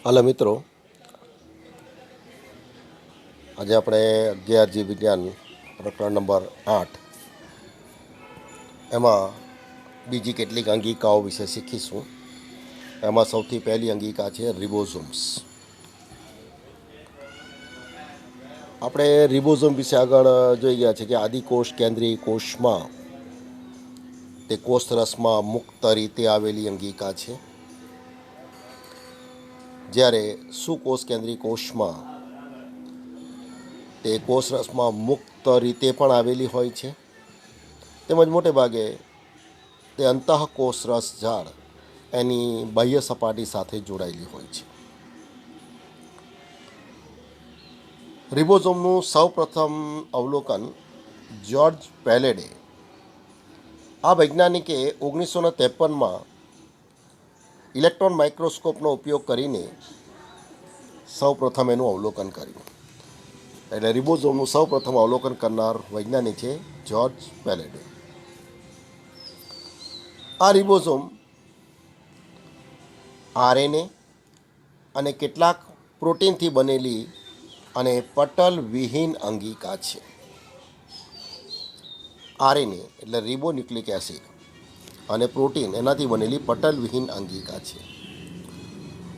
હાલો મિત્રો, આજે આપણે 11 જીવ વિજ્ઞાન પ્રકરણ નંબર 8 એમાં બીજી કેટલીક અંગિકાઓ વિશે શીખીશું. એમાં સૌથી પહેલી અંગિકા છે રિબોઝોમ્સ. આપણે રિબોઝોમ વિશે આગળ જોઈ ગયા છે કે આદિકોષ કેન્દ્રીય કોષમાં તે કોષરસમાં મુક્ત રીતે આવેલી અંગિકા છે, જ્યારે સુકોષ કેન્દ્રીય કોષમાં તે કોષરસમાં મુક્ત રીતે પણ આવેલી હોય છે, તેમજ મોટે ભાગે તે અંતઃકોષરસ ઝાડ એની બાહ્ય સપાટી સાથે જોડાયેલી હોય છે. રિબોઝોમનું સૌપ્રથમ અવલોકન જ્યોર્જ પેલેડે, આ વૈજ્ઞાનિકે 1953માં ઇલેક્ટ્રોન માઇક્રોસ્કોપનો ઉપયોગ કરીને સૌપ્રથમ એનું અવલોકન કર્યું. એટલે રિબોઝોમનું સૌપ્રથમ અવલોકન કરનાર વૈજ્ઞાનિક છે જ્યોર્જ પેલેડે. આ રિબોઝોમ આરએનએ અને કેટલાક પ્રોટીનથી બનેલી અને પટલ વિહીન અંગિકા છે. આરએનએ એટલે રિબોન્યુક્લિક એસિડ અને પ્રોટીન એનાથી બનેલી પટલ વિહીન અંગિકા છે.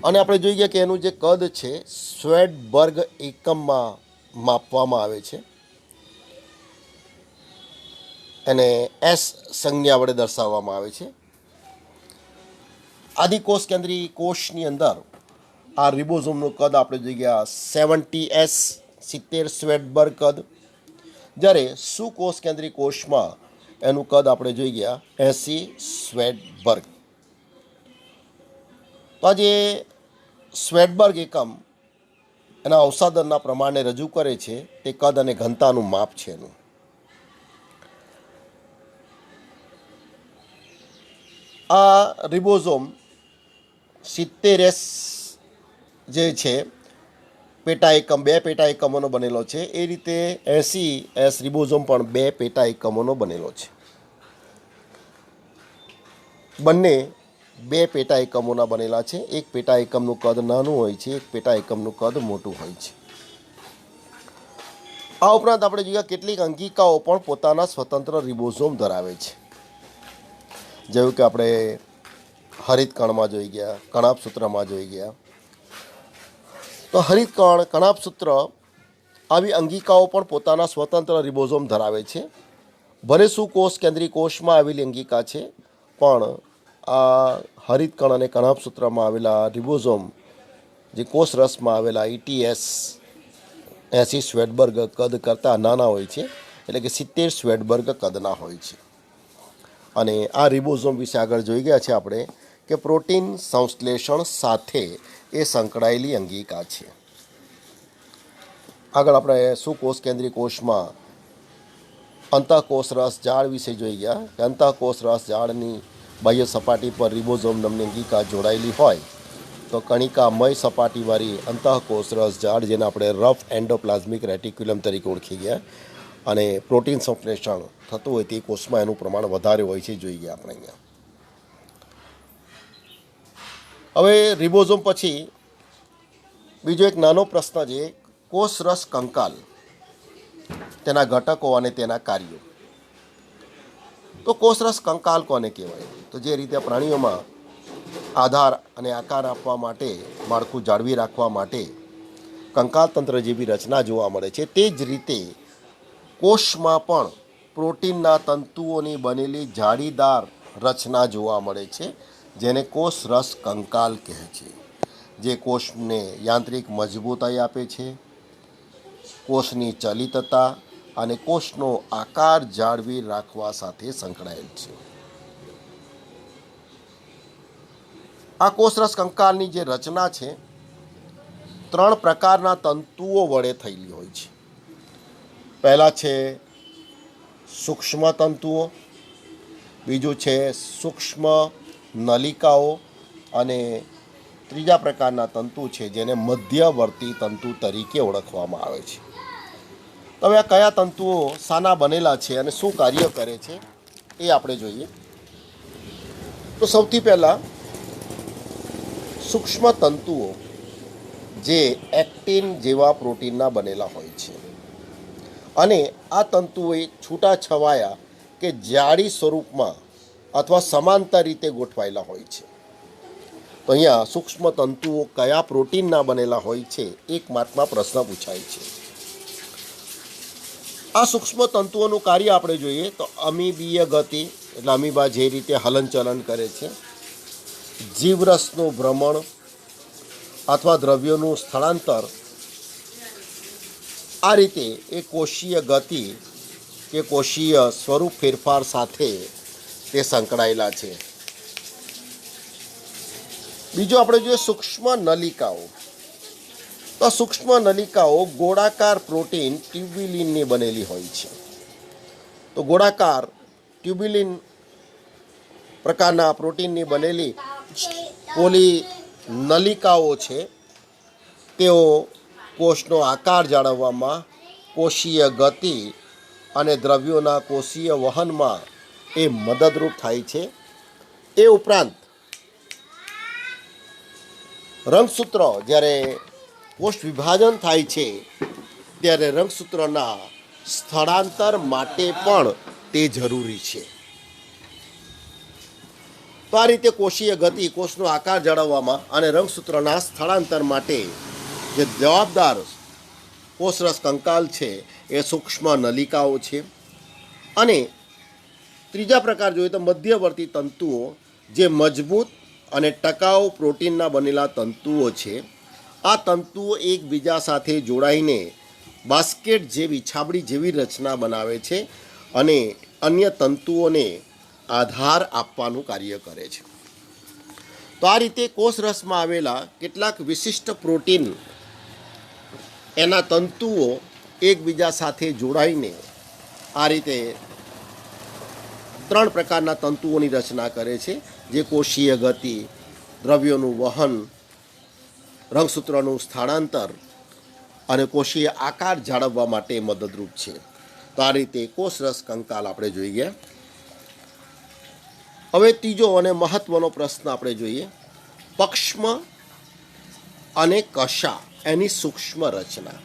અને આપણે જોઈ ગયા કે એનું જે કદ છે સ્વેડબર્ગ એકમમાં માપવામાં આવે છે. એને એસ સંજ્ઞા વડે દર્શાવવામાં આવે છે. આદિકોષ કેન્દ્રીય કોષની અંદર આ રિબોઝોમનું કદ આપણે જોઈ ગયા 70S 70 સ્વેડબર્ગ કદ, જ્યારે સુકોષ કેન્દ્રીય કોષમાં એનું કદ આપણે જોઈ ગયા 80 સ્વેડબર્ગ. તો આ જે સ્વેડબર્ગ એકમ એના અવસાદનના પ્રમાણને રજૂ કરે છે, તે કદ અને ઘનતાનું માપ છે એનું. આ રિબોઝોમ 70S જે છે પેટા એકમ, 2 પેટા એકમોનો બનેલો છે. એ રીતે 80S રિબોઝોમ પણ 2 પેટા એકમોનો બનેલો છે. બંને 2 પેટા એકમોના બનેલા છે. એક પેટા એકમનું કદ નાનું હોય છે, એક પેટા એકમનું કદ મોટું હોય છે. આ ઉપરાંત આપણે જોઈએ કેટલીક અંગિકાઓ પણ પોતાના સ્વતંત્ર રિબોઝોમ ધરાવે છે. જેવું કે આપણે હરિતકણમાં જોઈ ગયા, કણાભસૂત્રમાં જોઈ ગયા. તો હરિતકણ, કણાભસૂત્ર આવી અંગિકાઓ પણ પોતાના સ્વતંત્ર રિબોઝોમ ધરાવે છે. ભલે સુકોષ કેન્દ્રીય કોષમાં આવેલી અંગિકા છે, પણ આ હરિતકણ અને કણાભસૂત્રમાં આવેલા રિબોઝોમ જે કોષરસમાં આવેલા ETS 80 સ્વેડબર્ગ કદ કરતાં નાના હોય છે, એટલે કે 70 સ્વેડબર્ગ કદના હોય છે. અને આ રિબોઝોમ વિશે આગળ જોઈ ગયા છે આપણે કે પ્રોટીન સંશ્લેષણ સાથે એ સંકળાયેલી અંગિકા છે. આગળ આપણે સુકોષ કેન્દ્રીય કોષમાં અંતઃકોષરસ ઝાડ વિશે જોઈ ગયા કે અંતઃકોષરસ ઝાડની બાહ્ય સપાટી પર રિબોઝોમ નામની અંગિકા જોડાયેલી હોય તો કણિકામય સપાટીવાળી અંતઃકોષરસ ઝાડ, જેને આપણે રફ એન્ડોપ્લાઝમિક રેટિક્યુલમ તરીકે ઓળખી ગયા, અને પ્રોટીન સંશ્લેષણ થતું હોય તે કોષમાં એનું પ્રમાણ વધારે હોય છે, જોઈ ગયા આપણે અહીંયા. હવે રિબોઝોમ પછી બીજો એક નાનો પ્રશ્ન છે, કોષરસ કંકાલ, તેના ઘટકો અને તેના કાર્યો. તો કોષરસ કંકાલ કોને કહેવાય? તો જે રીતે પ્રાણીઓમાં આધાર અને આકાર આપવા માટે, માળખું જાળવી રાખવા માટે કંકાલ તંત્ર જેવી રચના જોવા મળે છે, તે જ રીતે કોષમાં પણ પ્રોટીનના તંતુઓની બનેલી જાળીદાર રચના જોવા મળે છે, જેને કોષરસ કંકાલ કહે છે, જે કોષને યાંત્રિક મજબૂતાઈ આપે છે, કોષની ચલિતતા અને કોષનો આકાર જાળવી રાખવા સાથે સંકળાયેલ છે. આ કોષરસ કંકાલની જે રચના છે 3 પ્રકારના તંતુઓ વડે થયેલી હોય છે. પહેલા છે સૂક્ષ્મ તંતુઓ, બીજું છે સૂક્ષ્મ નલિકાઓ, અને ત્રીજા પ્રકારના તંતુ છે જેને મધ્યવર્તી તંતુ તરીકે ઓળખવામાં આવે છે. હવે આ કયા તંતુઓ શાના બનેલા છે અને શું કાર્ય કરે છે એ આપણે જોઈએ. તો સૌથી પહેલાં સૂક્ષ્મ તંતુઓ જે એક્ટિન જેવા પ્રોટીનના બનેલા હોય છે અને આ તંતુઓ છૂટાછવાયા કે જાડી સ્વરૂપમાં અથવા સમાંતર રીતે ગોઠવાયેલા હોય છે. તો અહીંયા સૂક્ષ્મ તંતુઓ કયા પ્રોટીનના બનેલા હોય છે એક માર્કમાં પ્રશ્ન પૂછાય છે. આ સૂક્ષ્મ તંતુઓનું કાર્ય આપણે જોઈએ તો અમીબીય ગતિ એટલે અમીબા જે રીતે હલનચલન કરે છે, જીવરસનું ભ્રમણ અથવા દ્રવ્યોનું સ્થળાંતર, આ રીતે એ કોષીય ગતિ કે કોષીય સ્વરૂપ ફેરફાર સાથે તે સંકળાયેલા છે. બીજું આપણે જોઈએ સૂક્ષ્મ નલિકાઓ. તો સૂક્ષ્મ નલિકાઓ ગોળાકાર પ્રોટીન ટ્યુબ્યુલિનની બનેલી હોય છે. તો ગોળાકાર ટ્યુબ્યુલિન પ્રકારના પ્રોટીનની બનેલી પોલી નલિકાઓ છે, તેઓ કોષનો આકાર જાળવવામાં, કોષીય ગતિ અને દ્રવ્યોના કોષીય વહનમાં એ મદદરૂપ થાય છે. એ ઉપરાંત રંગસૂત્ર જ્યારે કોષ વિભાજન થાય છે ત્યારે રંગસૂત્રના સ્થળાંતર માટે પણ તે જરૂરી છે. તો આ રીતે કોષીય ગતિ કોષનો આકાર જાળવવામાં અને રંગસૂત્રના સ્થળાંતર માટે જે જવાબદાર કોષરસ કંકાલ છે એ સૂક્ષ્મ નલિકાઓ છે. અને ત્રીજા પ્રકાર જોઈએ તો મધ્યવર્તી તંતુઓ, જે મજબૂત અને ટકાઉ પ્રોટીનના બનેલા તંતુઓ છે. આ તંતુઓ એકબીજા સાથે જોડાઈને બાસ્કેટ જેવી છાબડી જેવી રચના બનાવે છે અને અન્ય તંતુઓને આધાર આપવાનું કાર્ય કરે છે. તો આ રીતે કોષરસમાં આવેલા કેટલાક વિશિષ્ટ પ્રોટીન એના તંતુઓ એકબીજા સાથે જોડાઈને આ રીતે 3 પ્રકારના તંતુઓની રચના કરે છે, જે કોષીય ગતિ, દ્રવ્યોનું વહન, રંગસૂત્રનું સ્થળાંતર અને કોષીય આકાર જાળવવા માટે મદદરૂપ છે. તો આ રીતે કોષરસ કંકાલ આપણે જોઈ ગયા. હવે ત્રીજો અને મહત્વનો પ્રશ્ન આપણે જોઈએ, પક્ષ્મ અને કશા એની સૂક્ષ્મ રચના.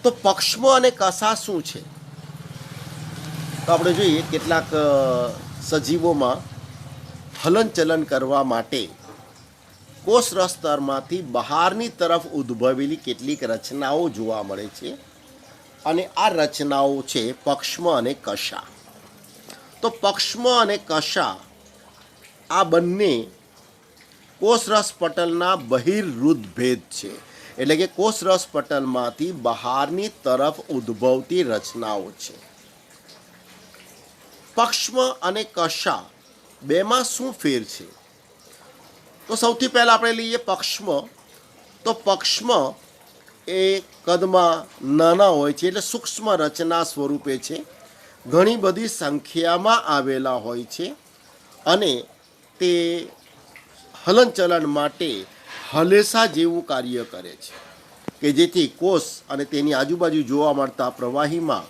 તો પક્ષ્મ અને કશા શું છે? તો આપણે જોઈએ કેટલાક સજીવોમાં હલનચલન કરવા માટે કોષરસ સ્તરમાંથી બહારની તરફ ઉદ્ભવેલી કેટલીક રચનાઓ જોવા મળે છે અને આ રચનાઓ છે પક્ષ્મ અને કશા. તો પક્ષ્મ અને કશા આ બંને કોષરસ પટલના બહિર્વૃત્ત ભેદ છે, એટલે કે કોષરસ પટલમાંથી બહારની તરફ ઉદ્ભવતી રચનાઓ છે. પક્ષ્મ અને કશા બેમાં શું ફેર છે? તો સૌથી પહેલાં આપણે લઈએ પક્ષ્મ. તો પક્ષ્મ એ કદમાં નાના હોય છે, એટલે સૂક્ષ્મ રચના સ્વરૂપે છે, ઘણી બધી સંખ્યામાં આવેલા હોય છે અને તે હલનચલન માટે હલેસા જેવું કાર્ય કરે છે કે જેથી કોષ અને તેની આજુબાજુ જોવા મળતા પ્રવાહીમાં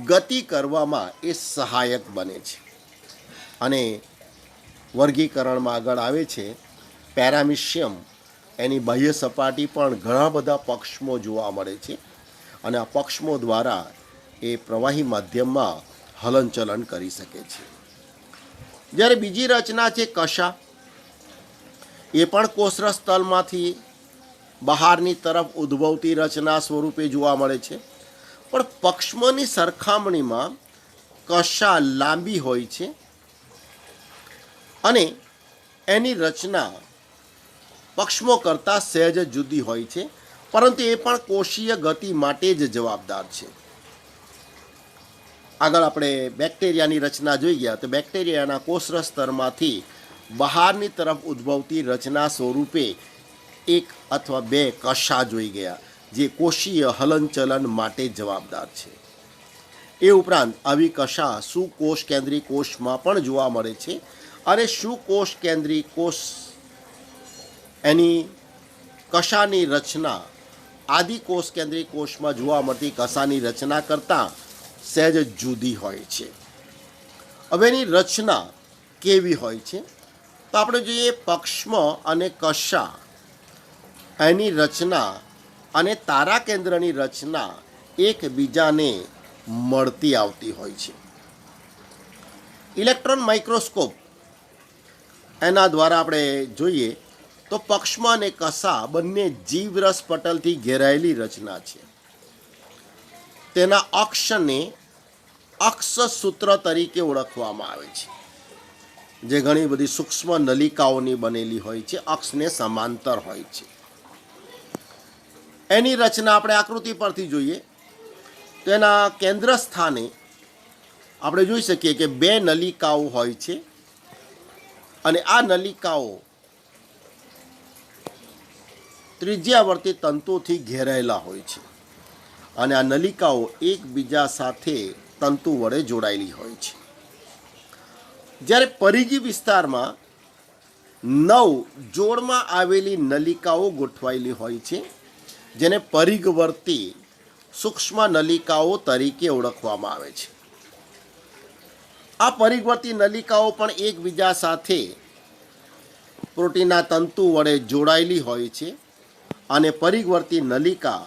ગતિ કરવામાં એ સહાયક બને છે. અને વર્ગીકરણમાં આગળ આવે છે પેરામિશિયમ, એની બાહ્ય સપાટી પણ ઘણા બધા પક્ષ્મો જોવા મળે છે અને આ પક્ષ્મો દ્વારા એ પ્રવાહી માધ્યમમાં હલનચલન કરી શકે છે. જ્યારે બીજી રચના છે કશા, એ પણ કોષરસ તલમાંથી બહારની તરફ ઉદ્ભવતી રચના સ્વરૂપે જોવા મળે છે, પણ પક્ષ્મની સરખામણીમાં કશા લાંબી હોય છે અને એની રચના પક્ષ્મો કરતાં સહેજ જુદી હોય છે, પરંતુ એ પણ કોષીય ગતિ માટે જ જવાબદાર છે. આગળ આપણે બેક્ટેરિયાની રચના જોઈ ગયા. તો બેક્ટેરિયાના કોષરસ સ્તરમાંથી બહારની તરફ ઉદ્ભવતી રચના સ્વરૂપે 1 અથવા 2 કશા જોઈ ગયા, જે કોષીય હલનચલન માટે જવાબદાર છે. એ ઉપરાંત આવી કશા સુકોષ કેન્દ્રી કોષમાં પણ જોવા મળે છે અને સુકોષ કેન્દ્રી કોષ એની કશાની રચના આદિકોષ કેન્દ્રી કોષમાં જોવા મળતી કશાની રચના કરતાં સહેજ જુદી હોય છે. હવે એની રચના કેવી હોય છે? તો આપણે જોઈએ પક્ષ્મ અને કશા એની રચના અને તારા કેન્દ્રની રચના એકબીજાને મળતી આવતી હોય છે. ઇલેક્ટ્રોન માઇક્રોસ્કોપ એના દ્વારા આપણે જોઈએ તો પક્ષમાં અને કસા બંને જીવરસ પટલથી ઘેરાયેલી રચના છે. તેના અક્ષને અક્ષસૂત્ર તરીકે ઓળખવામાં આવે છે, જે ઘણી બધી સૂક્ષ્મ નલિકાઓની બનેલી હોય છે, અક્ષને સમાંતર હોય છે. એની રચના આપણે આકૃતિ પરથી જોઈએ તો એના કેન્દ્ર સ્થાને આપણે જોઈ શકીએ કે બે નલિકાઓ હોય છે અને આ નલિકાઓ ત્રિજ્યાવર્તી તંતુથી ઘેરાયેલા હોય છે અને આ નલિકાઓ એકબીજા સાથે તંતુ વડે જોડાયેલી હોય છે. જ્યારે પરિઘી વિસ્તારમાં 9 જોડમાં આવેલી નલિકાઓ ગોઠવાયેલી હોય છે, જેને પરિઘવર્તી સૂક્ષ્મ નલિકાઓ તરીકે ઓળખવામાં આવે છે. આ પરિઘવર્તી નલિકાઓ પણ એકબીજા સાથે પ્રોટીનના તંતુ વડે જોડાયેલી હોય છે અને પરિઘવર્તી નલિકા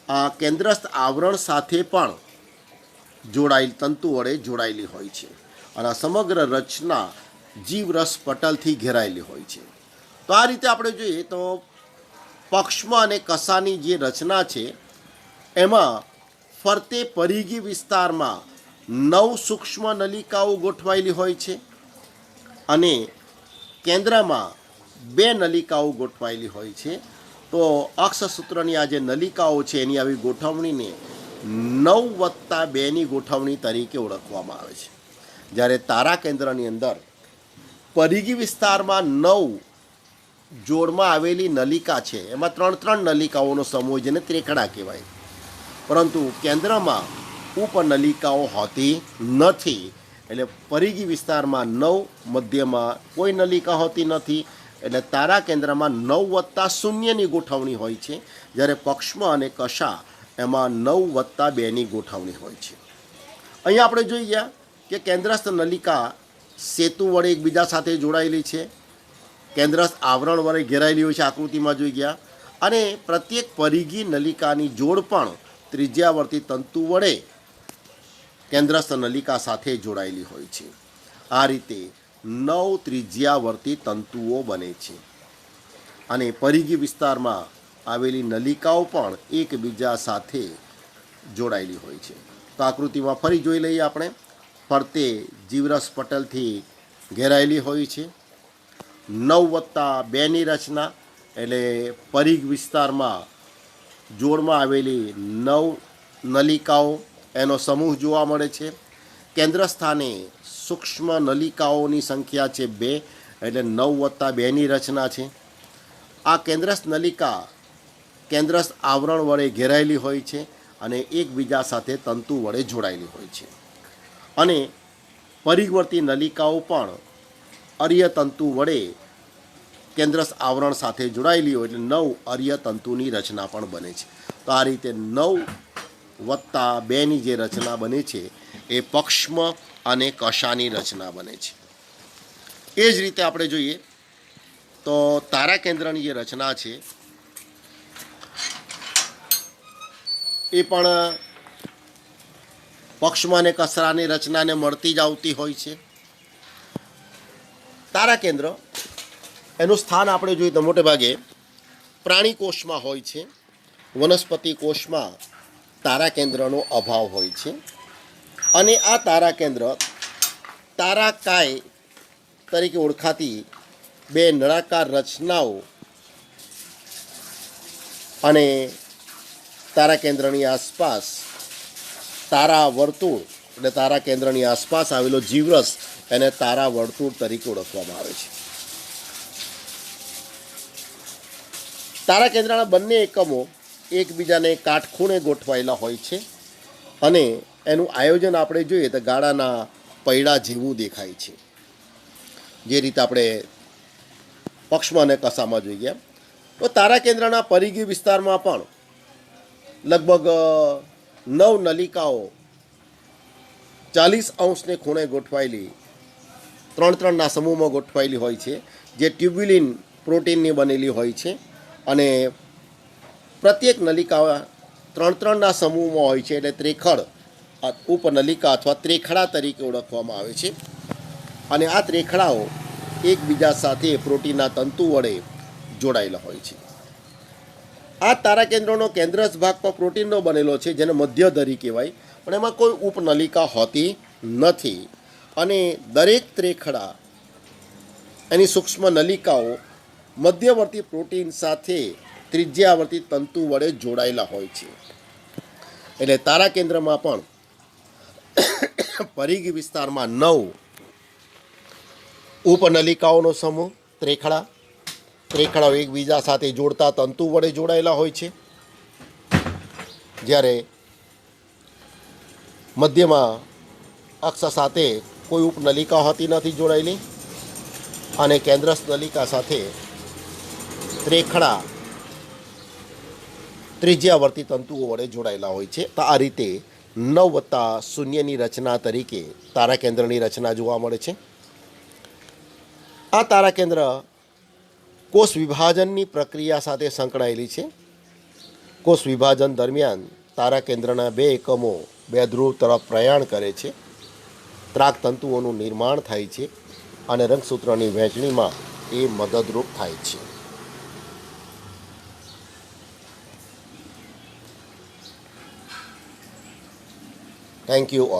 આ કેન્દ્રસ્થ આવરણ સાથે પણ તંતુ વડે જોડાયેલી હોય છે અને આ સમગ્ર રચના જીવરસ પટલથી ઘેરાયેલી હોય છે. તો આ રીતે આપણે જોઈએ તો પક્ષમાં અને કસાની જે રચના છે એમાં ફરતે પરિઘી વિસ્તારમાં 9 સૂક્ષ્મ નલિકાઓ ગોઠવાયેલી હોય છે અને કેન્દ્રમાં 2 નલિકાઓ ગોઠવાયેલી હોય છે. તો અક્ષસૂત્રની આ જે નલિકાઓ છે એની આવી ગોઠવણીને 9+2ની ગોઠવણી તરીકે ઓળખવામાં આવે છે. જ્યારે તારા કેન્દ્રની અંદર પરિઘી વિસ્તારમાં 9 જોડમાં આવેલી નલિકા છે, એમાં 3 નલિકાઓનો સમૂહ જેને ત્રેખડા કહેવાય, પરંતુ કેન્દ્રમાં ઉપનલિકાઓ હોતી નથી. એટલે પરિઘી વિસ્તારમાં 9, મધ્યમાં કોઈ નલિકા હોતી નથી. એટલે તારા કેન્દ્રમાં 9+0ની ગોઠવણી હોય છે, જ્યારે પક્ષમાં અને કશા એમાં 9+2ની ગોઠવણી હોય છે. અહીંયા આપણે જોઈ ગયા કે કેન્દ્રસ્થ નલિકા સેતુ વડે એકબીજા સાથે જોડાયેલી છે, કેન્દ્રસ્થ આવરણ વડે ઘેરાયેલી હોય છે, આકૃતિમાં જોઈ ગયા. અને પ્રત્યેક પરિઘી નલિકાની જોડ પણ ત્રિજ્યાવર્તી તંતુ વડે કેન્દ્રસ્થ નલિકા સાથે જોડાયેલી હોય છે. આ રીતે 9 ત્રિજ્યાવર્તી તંતુઓ બને છે અને પરિઘી વિસ્તારમાં આવેલી નલિકાઓ પણ એકબીજા સાથે જોડાયેલી હોય છે. તો આકૃતિમાં ફરી જોઈ લઈએ આપણે. ફરતે જીવરસ પટલથી ઘેરાયેલી હોય છે, 9+2ની રચના, એટલે પરિઘ વિસ્તારમાં જોડમાં આવેલી 9 નલિકાઓ એનો સમૂહ જોવા મળે છે. કેન્દ્ર સ્થાને સૂક્ષ્મ નલિકાઓની સંખ્યા છે 2, એટલે 9+2ની રચના છે. આ કેન્દ્રસ્થ નલિકા કેન્દ્રસ્થ આવરણ વડે ઘેરાયેલી હોય છે અને એકબીજા સાથે તંતુ વડે જોડાયેલી હોય છે. અને પરિઘવર્તી નલિકાઓ પણ અર્ય તંતુ વડે કેન્દ્રસ્થ આવરણ સાથે જોડાયેલી હોય એટલે 9 અર્ય તંતુની રચના પણ બને છે. તો આ રીતે 9+2ની જે રચના બને છે એ પક્ષમ અને કશાની રચના બને છે. એ જ રીતે આપણે જોઈએ તો તારા કેન્દ્રની જે રચના છે એ પણ પક્ષમાં અને કસરાની રચનાને મળતી જ આવતી હોય છે. તારા કેન્દ્ર એનું સ્થાન આપણે જોઈએ તો મોટે ભાગે પ્રાણી કોષમાં હોય છે. વનસ્પતિ કોષમાં તારા કેન્દ્રનો અભાવ હોય છે અને આ તારા કેન્દ્ર તારાકાય તરીકે ઓળખાતી 2 નળાકાર રચનાઓ અને તારા કેન્દ્રની આસપાસ તારા વર્તુળ, એટલે તારા કેન્દ્રની આસપાસ આવેલો જીવરસ એને તારા વર્તુળ તરીકે ઓળખવામાં આવે છે. તારા કેન્દ્રના બંને એકમો એકબીજાને કાટખૂણે ગોઠવાયેલા હોય છે અને એનું આયોજન આપણે જોઈએ તો ગાડાના પૈડા જેવું દેખાય છે, જે રીતે આપણે પક્ષમાં અને કસામાં જોઈ ગયા. તો તારા કેન્દ્રના પરિઘી વિસ્તારમાં પણ લગભગ 9 નલિકાઓ 40° ખૂણે ગોઠવાયેલી 3-3ના સમૂહમાં ગોઠવાયેલી હોય છે, જે ટ્યુબ્યુલિન પ્રોટીનની બનેલી હોય છે અને પ્રત્યેક નલિકા ત્રણ ત્રણના સમૂહમાં હોય છે, એટલે ત્રેખડ ઉપનલિકા અથવા ત્રેખડા તરીકે ઓળખવામાં આવે છે. અને આ ત્રેખડાઓ એકબીજા સાથે પ્રોટીનના તંતુ વડે જોડાયેલા હોય છે. આ તારાકેન્દ્રોનો કેન્દ્રસ્થ ભાગ પણ પ્રોટીનનો બનેલો છે, જેને મધ્યધરી કહેવાય, પણ એમાં કોઈ ઉપનલિકા હોતી નથી. અને દરેક ત્રેખડા એની સૂક્ષ્મ નલિકાઓ મધ્યવર્તી પ્રોટીન સાથે ત્રિજ્યાવર્તી તંતુ વડે જોડાયેલા હોય છે. એટલે તારાકેન્દ્રમાં પણ પરિઘ વિસ્તારમાં 9 ઉપનલિકાઓનો સમૂહ ત્રેખડાઓ એકબીજા સાથે જોડતા તંતુ વડે જોડાયેલા હોય છે. જ્યારે મધ્યમાં અક્ષ સાથે કોઈ ઉપનલિકા હોતી નથી જોડાયેલી, અને કેન્દ્રસ્થ નલિકા સાથે ત્રેખડા ત્રિજ્યાવર્તી તંતુઓ વડે જોડાયેલા હોય છે. તો આ રીતે 9+0ની રચના તરીકે તારાકેન્દ્રની રચના જોવા મળે છે. આ તારાકેન્દ્ર કોષ વિભાજનની પ્રક્રિયા સાથે સંકળાયેલી છે. કોષ વિભાજન દરમિયાન તારાકેન્દ્રના 2 એકમો 2 ધ્રુવ તરફ પ્રયાણ કરે છે. ત્રાક તંતુઓનું નિર્માણ થાય છે અને રંગસૂત્રની વહેંચણીમાં એ મદદરૂપ થાય છે. Thank you all.